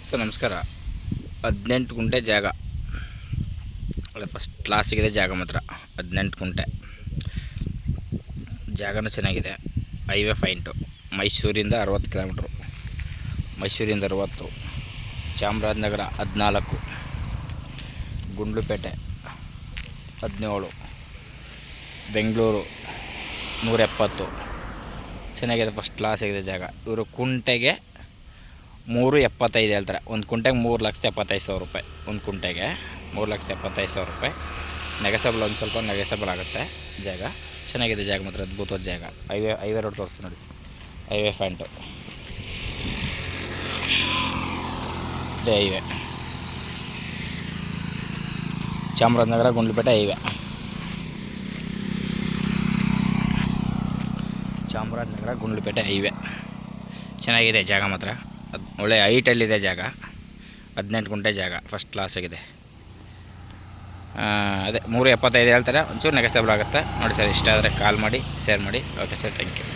Sir ನಮಸ್ಕಾರ. 18 ಗುಂಟೆ ಜಾಗ, ಒಳ್ಳೆ ಫಸ್ಟ್ ಕ್ಲಾಸಿಗಿದೆ ಜಾಗ ಮಾತ್ರ. 18 ಗುಂಟೆ ಜಾಗನೂ ಚೆನ್ನಾಗಿದೆ. ಹೈವೇ ಪಾಯಿಂಟು, ಮೈಸೂರಿಂದ 60 ಕಿಲೋಮೀಟ್ರು, ಮೈಸೂರಿಂದ 60, ಚಾಮರಾಜನಗರ 14, ಗುಂಡ್ಲುಪೇಟೆ 17, ಬೆಂಗಳೂರು 170. ಚೆನ್ನಾಗಿದೆ, ಫಸ್ಟ್ ಕ್ಲಾಸ್ ಆಗಿದೆ ಜಾಗ. ಇವರು ಕುಂಟೆಗೆ 3.75 ಹೇಳ್ತಾರೆ. ಒಂದು ಕುಂಟೆಗೆ 3,75,000 ರೂಪಾಯಿ. ಒಂದು ಕುಂಟೆಗೆ 3,75,000 ರೂಪಾಯಿ. ನೆಗೆಸಬಲ್, ಒಂದು ಸ್ವಲ್ಪ ನೆಗೆಸಬಲ್ ಆಗುತ್ತೆ. ಜಾಗ ಚೆನ್ನಾಗಿದೆ, ಜಾಗ ಮಾತ್ರ ಅದ್ಭುತವಾದ ಜಾಗ. ಹೈವೇ ರೋಡ್ ತೋರಿಸ್ತೀನಿ ನೋಡಿ, ಹೈವೇ ಪಾಯಿಂಟು, ಇದೇ highway, Chamarajanagar Gundlupet highway. Chamarajanagar Gundlupet highway ಚೆನ್ನಾಗಿದೆ ಜಾಗ ಮಾತ್ರ. ಒಳ್ಳೆ ಹೈಟಲ್ಲಿದೆ ಜಾಗ. 18 ಗುಂಟೆ ಜಾಗ, ಫಸ್ಟ್ ಕ್ಲಾಸ್ ಆಗಿದೆ. ಅದೇ 3.75 ಹೇಳ್ತಾರೆ, ಒಂಚೂರು ನೆಗೆಸಬಲ್ ಆಗುತ್ತೆ ನೋಡಿ ಸರ್. ಇಷ್ಟ ಆದರೆ ಕಾಲ್ ಮಾಡಿ, ಶೇರ್ ಮಾಡಿ. Okay sir, thank you.